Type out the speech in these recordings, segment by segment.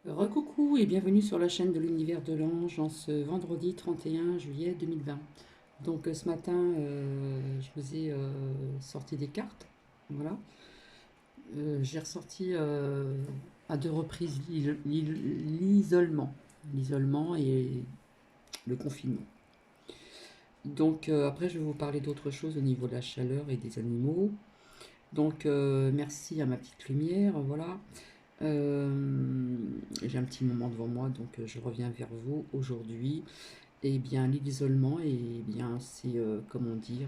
Recoucou et bienvenue sur la chaîne de l'univers de l'ange en ce vendredi 31 juillet 2020. Donc ce matin, je vous ai sorti des cartes. Voilà. J'ai ressorti à deux reprises l'isolement. L'isolement et le confinement. Donc après, je vais vous parler d'autre chose au niveau de la chaleur et des animaux. Donc merci à ma petite lumière. Voilà. J'ai un petit moment devant moi, donc je reviens vers vous aujourd'hui. Et bien, l'isolement, et bien, c'est, comment dire,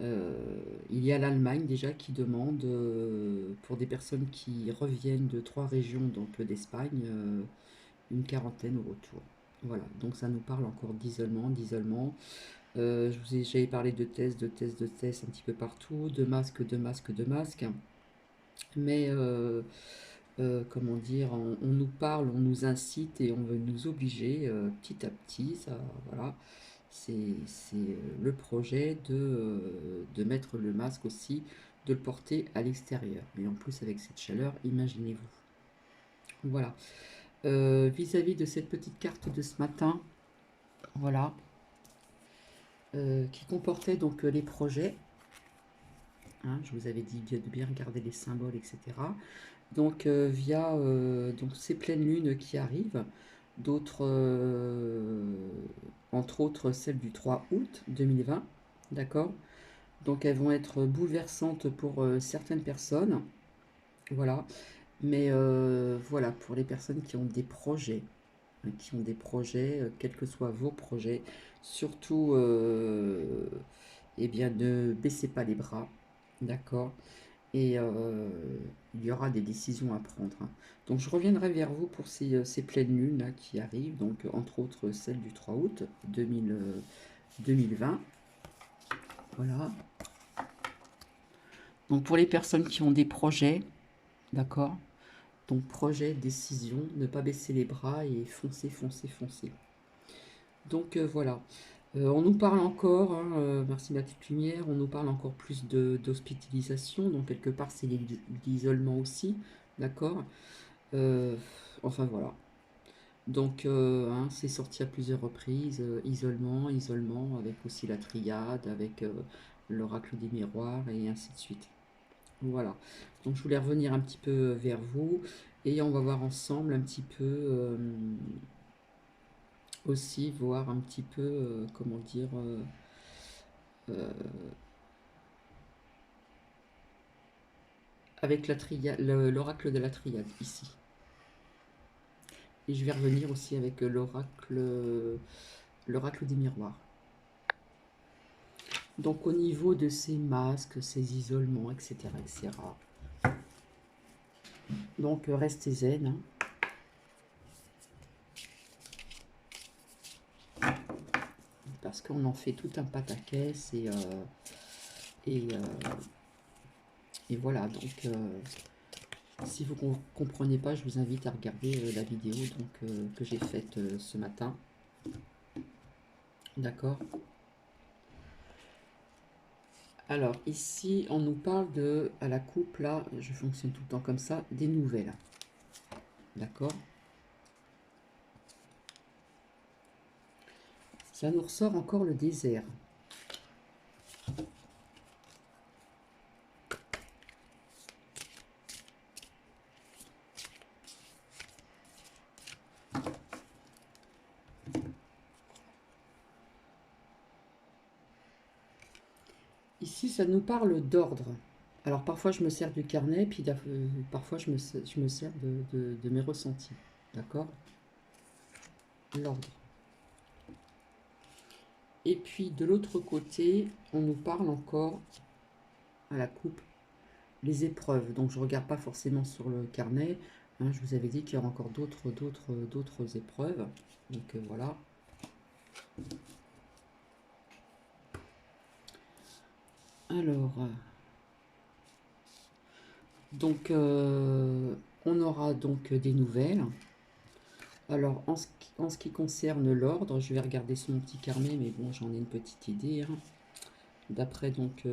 il y a l'Allemagne déjà qui demande, pour des personnes qui reviennent de trois régions donc d'Espagne, une quarantaine au retour. Voilà, donc ça nous parle encore d'isolement, d'isolement. J'avais parlé de tests, de tests, de tests un petit peu partout, de masques, de masques, de masques. Mais comment dire, on nous parle, on nous incite et on veut nous obliger petit à petit, ça, voilà, c'est le projet de mettre le masque aussi, de le porter à l'extérieur. Mais en plus avec cette chaleur, imaginez-vous. Voilà. Vis-à-vis de cette petite carte de ce matin, voilà, qui comportait donc les projets, hein, je vous avais dit de bien regarder les symboles, etc. Donc via donc ces pleines lunes qui arrivent, d'autres, entre autres celle du 3 août 2020, d'accord? Donc elles vont être bouleversantes pour certaines personnes, voilà. Mais voilà, pour les personnes qui ont des projets, hein, quels que soient vos projets, surtout, eh bien, ne baissez pas les bras, d'accord? Et il y aura des décisions à prendre, hein. Donc je reviendrai vers vous pour ces pleines lunes là qui arrivent, donc entre autres celle du 3 août 2020. Voilà. Donc pour les personnes qui ont des projets, d'accord? Donc projet, décision, ne pas baisser les bras et foncer, foncer, foncer. Donc voilà. On nous parle encore, hein, merci ma petite lumière, on nous parle encore plus d'hospitalisation, donc quelque part c'est l'isolement aussi, d'accord? Euh, enfin voilà. Donc hein, c'est sorti à plusieurs reprises, isolement, isolement, avec aussi la triade, avec l'oracle des miroirs et ainsi de suite. Voilà. Donc je voulais revenir un petit peu vers vous et on va voir ensemble un petit peu aussi, voir un petit peu, comment dire, euh, avec la triade, l'oracle de la triade ici. Et je vais revenir aussi avec l'oracle des miroirs. Donc au niveau de ces masques, ces isolements, etc., etc. Donc restez zen, hein, parce qu'on en fait tout un pataquès et, euh, et voilà. Donc si vous ne comprenez pas, je vous invite à regarder la vidéo donc, que j'ai faite ce matin. D'accord. Alors ici, on nous parle de, à la coupe, là, je fonctionne tout le temps comme ça, des nouvelles. D'accord. Ça nous ressort encore le désert. Ici, ça nous parle d'ordre. Alors parfois je me sers du carnet, puis parfois je me sers de mes ressentis. D'accord. L'ordre. Et puis de l'autre côté, on nous parle encore à la coupe les épreuves. Donc je ne regarde pas forcément sur le carnet, hein, je vous avais dit qu'il y aura encore d'autres épreuves. Donc voilà. Alors, donc on aura donc des nouvelles. Alors en ce qui concerne l'ordre, je vais regarder sur mon petit carnet, mais bon, j'en ai une petite idée, hein, d'après donc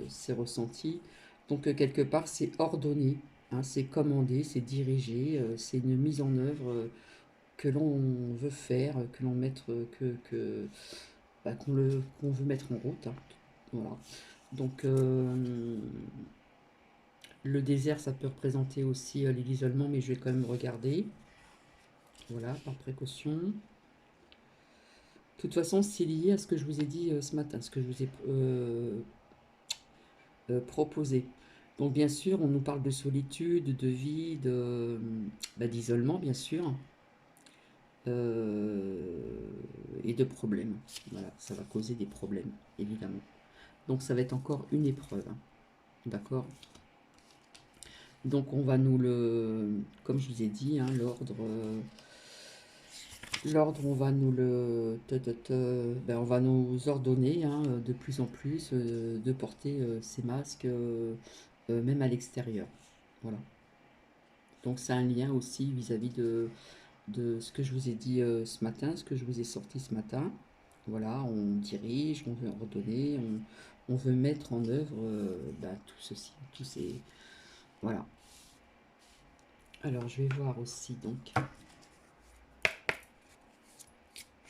ces ressentis. Donc quelque part c'est ordonné, hein, c'est commandé, c'est dirigé, c'est une mise en œuvre que l'on veut faire, que l'on mettre, bah, qu'on veut mettre en route, hein. Voilà. Donc, le désert, ça peut représenter aussi l'isolement, mais je vais quand même regarder. Voilà, par précaution. De toute façon, c'est lié à ce que je vous ai dit ce matin, ce que je vous ai proposé. Donc, bien sûr, on nous parle de solitude, de vide, bah, d'isolement, bien sûr, et de problèmes. Voilà, ça va causer des problèmes, évidemment. Donc, ça va être encore une épreuve, hein. D'accord? Donc, on va nous le... Comme je vous ai dit, hein, l'ordre, on va nous ben, on va nous ordonner, hein, de plus en plus de porter ces masques, même à l'extérieur. Voilà. Donc c'est un lien aussi vis-à-vis de ce que je vous ai dit ce matin, ce que je vous ai sorti ce matin. Voilà, on dirige, on veut ordonner, on veut mettre en œuvre ben, tout ceci, tous ces... Voilà. Alors je vais voir aussi donc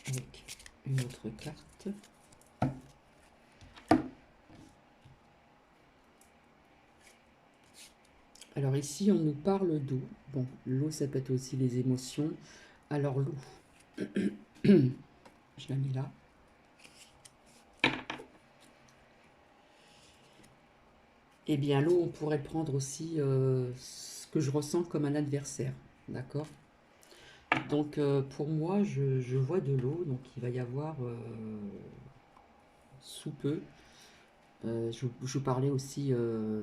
avec une autre carte. Alors ici, on nous parle d'eau. Bon, l'eau, ça peut être aussi les émotions. Alors l'eau, je la mets là. Eh bien, l'eau, on pourrait prendre aussi ce que je ressens comme un adversaire. D'accord? Donc, pour moi, je vois de l'eau. Donc, il va y avoir sous peu. Je vous parlais aussi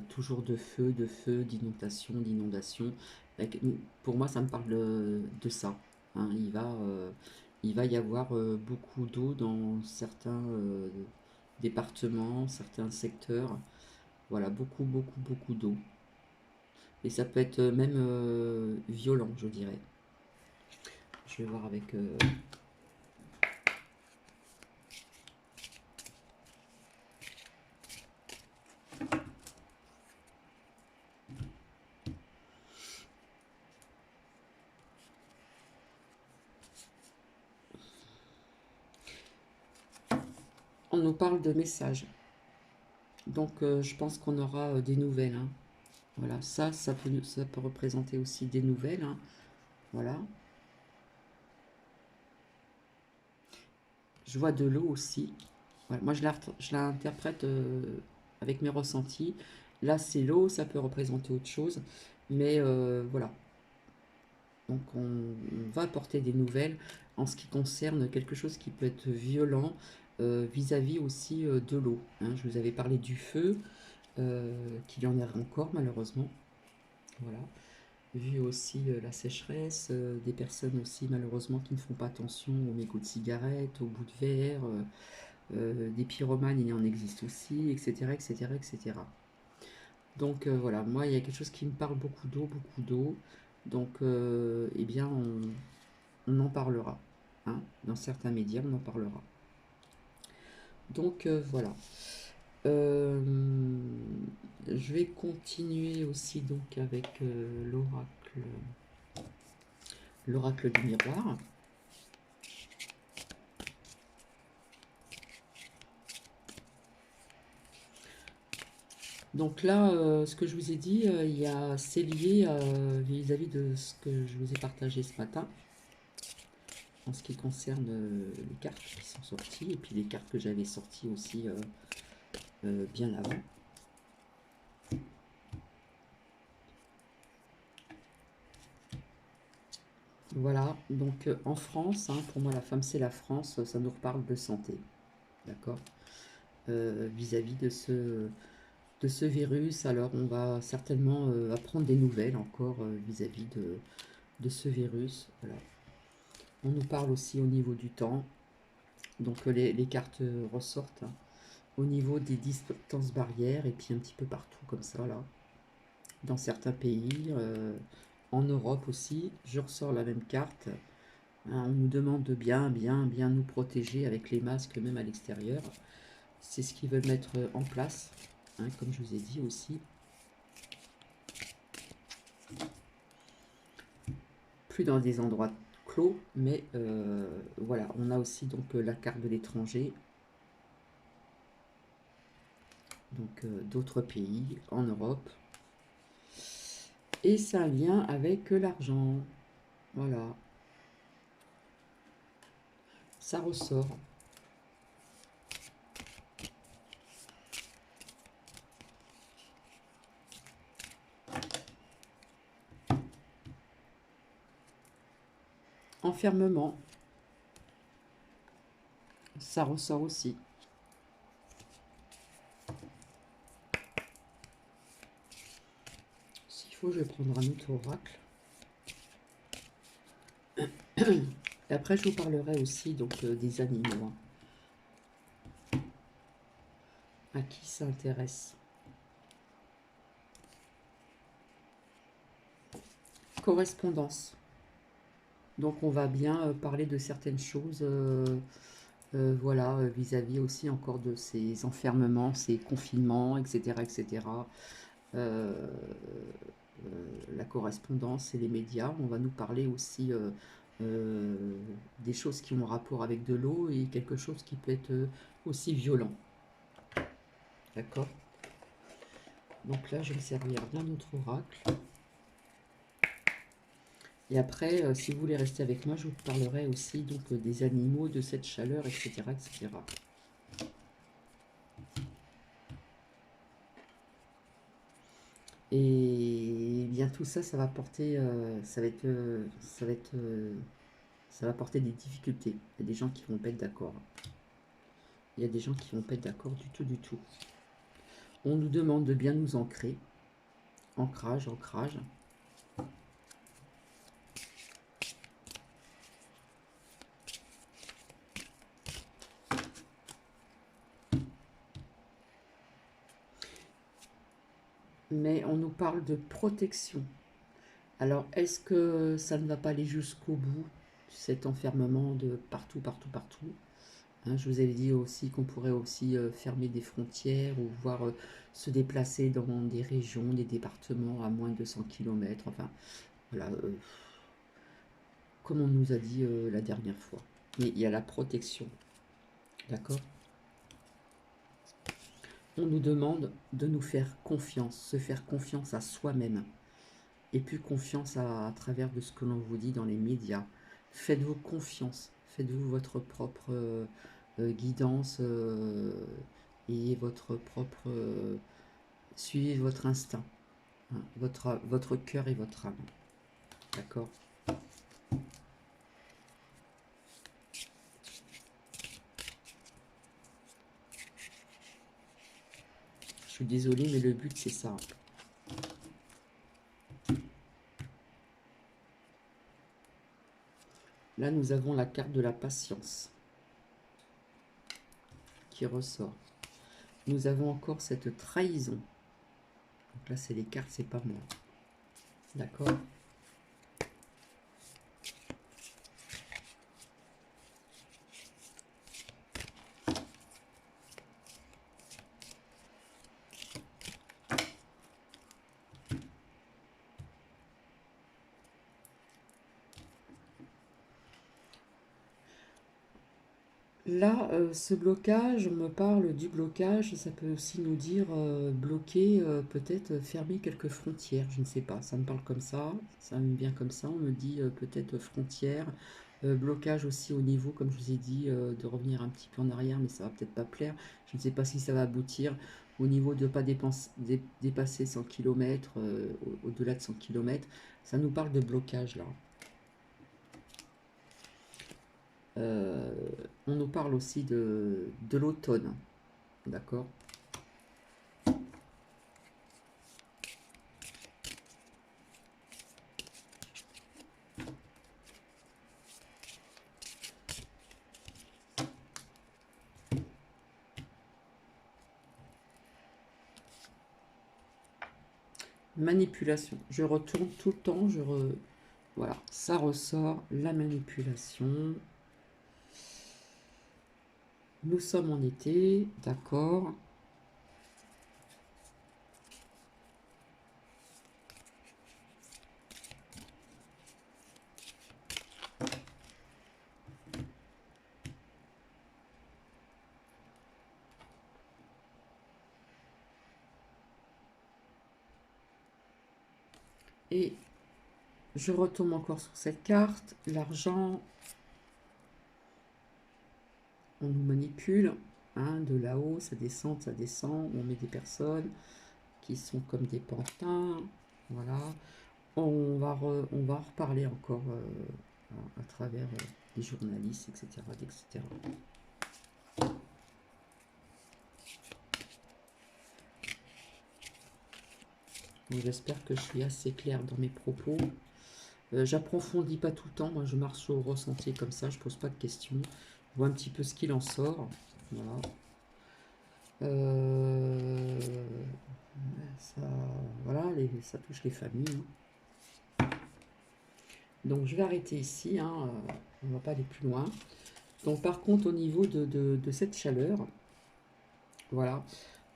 toujours de feu, d'inondation. Donc, pour moi, ça me parle de ça, hein. Il va y avoir beaucoup d'eau dans certains départements, certains secteurs. Voilà, beaucoup d'eau. Et ça peut être même violent, je dirais. Je vais voir avec... On nous parle de messages. Donc, je pense qu'on aura des nouvelles, hein. Voilà, ça peut représenter aussi des nouvelles, hein. Voilà. Je vois de l'eau aussi. Voilà, moi, je l'interprète avec mes ressentis. Là, c'est l'eau, ça peut représenter autre chose. Mais voilà. Donc, on va apporter des nouvelles en ce qui concerne quelque chose qui peut être violent vis-à-vis aussi de l'eau, hein. Je vous avais parlé du feu, qu'il y en a encore malheureusement. Voilà. Vu aussi la sécheresse, des personnes aussi malheureusement qui ne font pas attention aux mégots de cigarettes, aux bouts de verre, des pyromanes, il en existe aussi, etc., etc., etc. Donc voilà, moi il y a quelque chose qui me parle beaucoup d'eau, beaucoup d'eau. Donc eh bien on en parlera, hein. Dans certains médias on en parlera. Donc voilà. Euh, je vais continuer aussi donc avec l'oracle du miroir. Donc là, ce que je vous ai dit, c'est lié vis-à-vis de ce que je vous ai partagé ce matin, en ce qui concerne les cartes qui sont sorties, et puis les cartes que j'avais sorties aussi bien avant. Voilà, donc en France, hein, pour moi la femme c'est la France, ça nous reparle de santé, d'accord? Vis-à-vis de ce virus, alors on va certainement apprendre des nouvelles encore vis-à-vis de ce virus. Voilà. On nous parle aussi au niveau du temps, donc les cartes ressortent, hein, au niveau des distances barrières et puis un petit peu partout comme ça là, dans certains pays, en Europe aussi, je ressors la même carte, hein. On nous demande de bien nous protéger avec les masques même à l'extérieur. C'est ce qu'ils veulent mettre en place, hein, comme je vous ai dit aussi. plus dans des endroits clos, mais voilà, on a aussi donc la carte de l'étranger, donc d'autres pays en Europe, et c'est un lien avec l'argent, voilà, ça ressort. Enfermement, ça ressort aussi. S'il faut, je vais prendre un autre oracle. Et après, je vous parlerai aussi donc des animaux, hein, à qui ça intéresse. Correspondance. Donc, on va bien parler de certaines choses, voilà, vis-à-vis aussi encore de ces enfermements, ces confinements, etc., etc. Euh, la correspondance et les médias. On va nous parler aussi euh, des choses qui ont rapport avec de l'eau et quelque chose qui peut être aussi violent. D'accord? Donc là, je vais me servir d'un autre oracle. Et après, si vous voulez rester avec moi, je vous parlerai aussi donc des animaux, de cette chaleur, etc., etc. Et bien tout ça, ça va porter, ça va porter des difficultés. Il y a des gens qui vont pas être d'accord. Il y a des gens qui vont pas être d'accord du tout, du tout. On nous demande de bien nous ancrer. Ancrage, ancrage. Mais on nous parle de protection. Alors, est-ce que ça ne va pas aller jusqu'au bout, cet enfermement de partout, partout, partout? Hein, je vous avais dit aussi qu'on pourrait aussi fermer des frontières ou voir se déplacer dans des régions, des départements à moins de 100 km. Enfin, voilà, comme on nous a dit la dernière fois. Mais il y a la protection, d'accord? On nous demande de nous faire confiance, se faire confiance à soi-même. Et puis confiance à travers de ce que l'on vous dit dans les médias. Faites-vous confiance, faites-vous votre propre guidance et votre propre... suivez votre instinct, hein, votre cœur et votre âme. D'accord? Je suis désolée, mais le but c'est ça. Là, nous avons la carte de la patience qui ressort. Nous avons encore cette trahison. Donc là, c'est les cartes, c'est pas moi. D'accord? Là, ce blocage, on me parle du blocage, ça peut aussi nous dire bloquer, peut-être fermer quelques frontières, je ne sais pas, ça me parle comme ça me vient comme ça, on me dit peut-être frontières, blocage aussi au niveau, comme je vous ai dit, de revenir un petit peu en arrière, mais ça va peut-être pas plaire, je ne sais pas si ça va aboutir au niveau de ne pas dépasser 100 km, au-delà de 100 km, ça nous parle de blocage là. Euh, on nous parle aussi de l'automne, d'accord? Manipulation. Je retourne tout le temps, voilà, ça ressort, la manipulation. Nous sommes en été, d'accord. Et je retombe encore sur cette carte. L'argent, on nous manipule. Hein, de là-haut, ça descend, ça descend. On met des personnes qui sont comme des pantins. Voilà. On va en reparler encore à travers des journalistes, etc., etc. J'espère que je suis assez claire dans mes propos. J'approfondis pas tout le temps, moi je marche au ressenti comme ça, je pose pas de questions. Je vois un petit peu ce qu'il en sort. Voilà. Euh, ça, voilà, ça touche les familles. Hein. Donc je vais arrêter ici, hein, on va pas aller plus loin. Donc par contre au niveau de cette chaleur, voilà,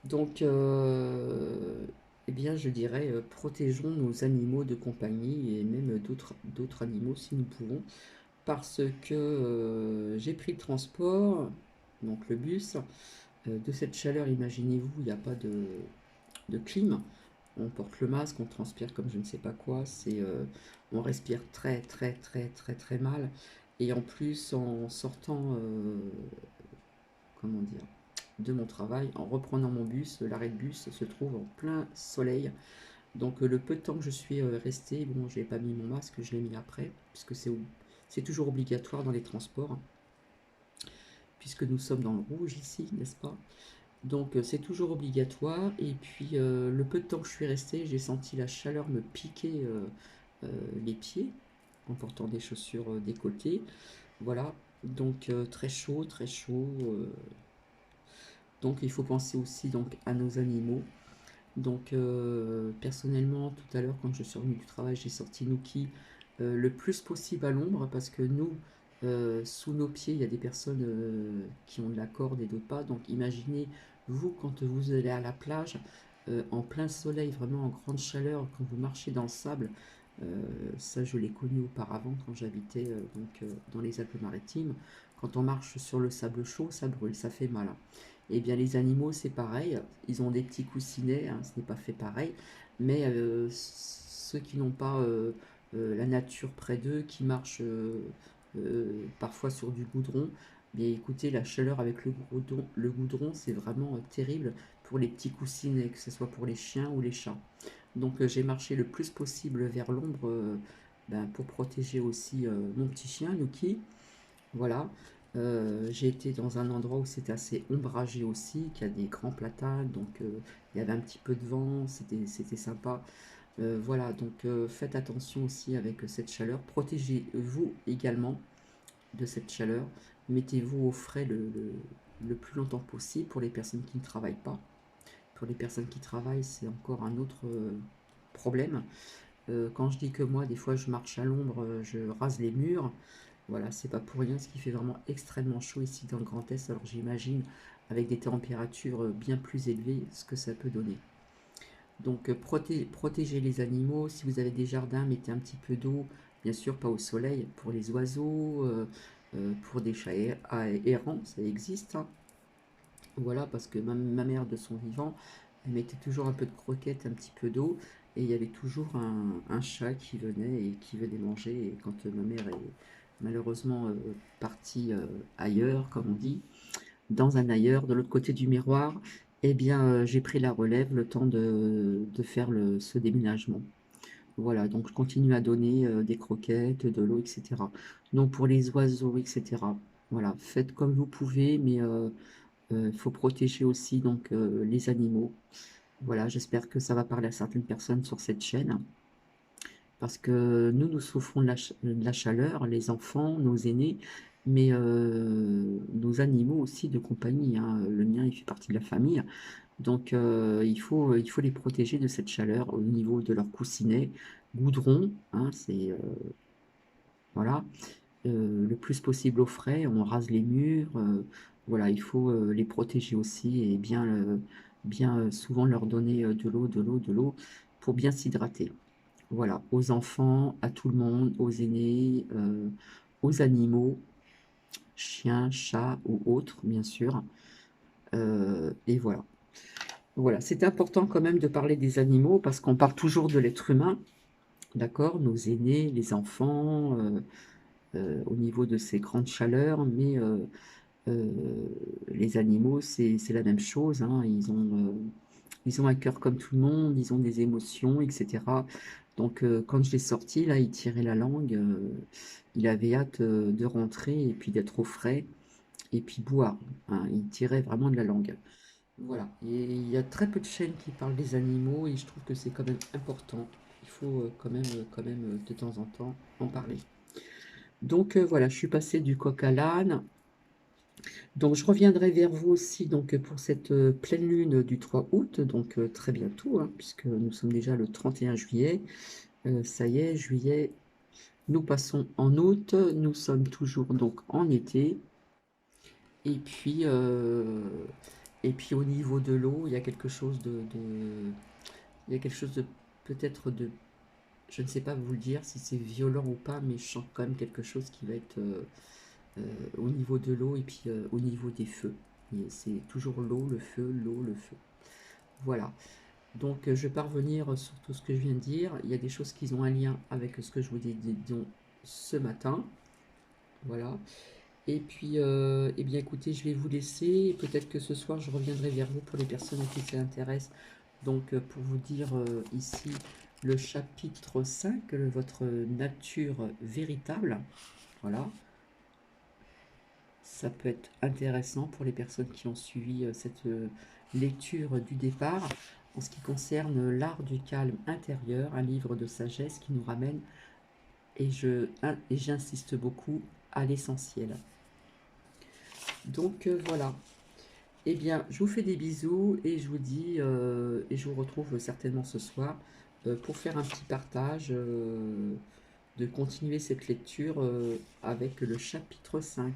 donc eh bien je dirais protégeons nos animaux de compagnie et même d'autres animaux si nous pouvons. Parce que j'ai pris le transport, donc le bus, de cette chaleur, imaginez-vous, il n'y a pas de clim, on porte le masque, on transpire comme je ne sais pas quoi, on respire très très très très très mal, et en plus en sortant, comment dire, de mon travail, en reprenant mon bus, l'arrêt de bus se trouve en plein soleil, donc le peu de temps que je suis resté, bon, j'ai pas mis mon masque, je l'ai mis après, puisque c'est toujours obligatoire dans les transports, hein, puisque nous sommes dans le rouge ici, n'est-ce pas? Donc c'est toujours obligatoire. Et puis le peu de temps que je suis resté, j'ai senti la chaleur me piquer euh, les pieds en portant des chaussures décolletées. Voilà, donc très chaud, très chaud. Donc il faut penser aussi donc à nos animaux. Donc personnellement, tout à l'heure quand je suis revenu du travail, j'ai sorti Nuki le plus possible à l'ombre parce que nous, sous nos pieds, il y a des personnes qui ont de la corde et d'autres pas. Donc imaginez, vous, quand vous allez à la plage, en plein soleil, vraiment en grande chaleur, quand vous marchez dans le sable, euh, ça je l'ai connu auparavant quand j'habitais dans les Alpes-Maritimes. Quand on marche sur le sable chaud, ça brûle, ça fait mal. Hein. Eh bien, les animaux, c'est pareil. Ils ont des petits coussinets, hein, ce n'est pas fait pareil. Mais ceux qui n'ont pas la nature près d'eux, qui marchent parfois sur du goudron, bien écoutez, la chaleur avec le goudron, c'est vraiment terrible pour les petits coussinets, que ce soit pour les chiens ou les chats. Donc j'ai marché le plus possible vers l'ombre ben, pour protéger aussi mon petit chien, Nuki. Voilà. J'ai été dans un endroit où c'était assez ombragé aussi, qui a des grands platanes, donc il y avait un petit peu de vent, c'était sympa. Voilà, donc faites attention aussi avec cette chaleur. Protégez-vous également de cette chaleur. Mettez-vous au frais le plus longtemps possible pour les personnes qui ne travaillent pas. Pour les personnes qui travaillent, c'est encore un autre problème. Quand je dis que moi, des fois, je marche à l'ombre, je rase les murs. Voilà, c'est pas pour rien, ce qui fait vraiment extrêmement chaud ici dans le Grand Est. Alors j'imagine, avec des températures bien plus élevées, ce que ça peut donner. Donc protégez les animaux. Si vous avez des jardins, mettez un petit peu d'eau. Bien sûr, pas au soleil. Pour les oiseaux, pour des chats errants, ça existe. Hein. Voilà, parce que ma mère, de son vivant, elle mettait toujours un peu de croquettes, un petit peu d'eau. Et il y avait toujours un chat qui venait et qui venait manger. Et quand ma mère est malheureusement partie ailleurs, comme on dit, dans un ailleurs, de l'autre côté du miroir, eh bien, j'ai pris la relève le temps de faire ce déménagement. Voilà, donc je continue à donner des croquettes, de l'eau, etc. Donc pour les oiseaux, etc. Voilà, faites comme vous pouvez, mais il faut protéger aussi donc les animaux. Voilà, j'espère que ça va parler à certaines personnes sur cette chaîne. Parce que nous souffrons de la chaleur, les enfants, nos aînés, mais nos animaux aussi de compagnie. Hein. Le mien, il fait partie de la famille. Donc, il faut les protéger de cette chaleur au niveau de leur coussinet. Goudron, hein, voilà, le plus possible au frais. On rase les murs. Voilà, il faut les protéger aussi et bien souvent leur donner de l'eau pour bien s'hydrater. Voilà, aux enfants, à tout le monde, aux aînés, aux animaux, chiens, chats ou autres, bien sûr. Et voilà. Voilà, c'est important quand même de parler des animaux parce qu'on parle toujours de l'être humain, d'accord? Nos aînés, les enfants, au niveau de ces grandes chaleurs, mais euh, les animaux, c'est la même chose, hein. Ils ont un cœur comme tout le monde, ils ont des émotions, etc. Donc, quand je l'ai sorti, là, il tirait la langue, il avait hâte de rentrer et puis d'être au frais et puis boire, hein. Il tirait vraiment de la langue. Voilà. Et il y a très peu de chaînes qui parlent des animaux et je trouve que c'est quand même important. Il faut quand même, de temps en temps en parler. Donc voilà, je suis passée du coq à l'âne. Donc je reviendrai vers vous aussi donc pour cette pleine lune du 3 août, donc très bientôt, hein, puisque nous sommes déjà le 31 juillet. Ça y est, juillet, nous passons en août, nous sommes toujours donc en été. Et puis, euh, et puis au niveau de l'eau, il y a quelque chose il y a quelque chose de peut-être de, je ne sais pas vous le dire si c'est violent ou pas, mais je sens quand même quelque chose qui va être au niveau de l'eau et puis au niveau des feux. Et c'est toujours l'eau, le feu. Voilà. Donc je vais pas revenir sur tout ce que je viens de dire. Il y a des choses qui ont un lien avec ce que je vous ai dit ce matin. Voilà. Et puis, eh bien écoutez, je vais vous laisser. Peut-être que ce soir, je reviendrai vers vous pour les personnes à qui ça intéresse. Donc, pour vous dire ici le chapitre 5, votre nature véritable. Voilà. Ça peut être intéressant pour les personnes qui ont suivi cette lecture du départ. En ce qui concerne l'art du calme intérieur, un livre de sagesse qui nous ramène, et j'insiste beaucoup, à l'essentiel. Donc voilà. Eh bien, je vous fais des bisous et je vous dis, et je vous retrouve certainement ce soir pour faire un petit partage, de continuer cette lecture avec le chapitre 5.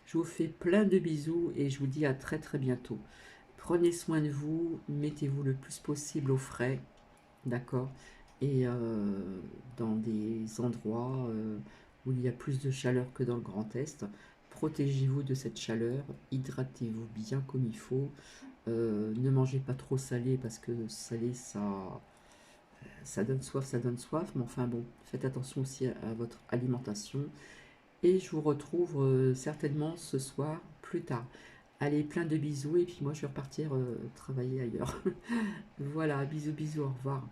Je vous fais plein de bisous et je vous dis à très très bientôt. Prenez soin de vous, mettez-vous le plus possible au frais, d'accord? Et dans des endroits où il y a plus de chaleur que dans le Grand Est, protégez-vous de cette chaleur, hydratez-vous bien comme il faut. Ne mangez pas trop salé parce que salé ça donne soif, ça donne soif. Mais enfin bon, faites attention aussi à votre alimentation. Et je vous retrouve certainement ce soir plus tard. Allez, plein de bisous et puis moi je vais repartir travailler ailleurs. Voilà, bisous bisous, au revoir.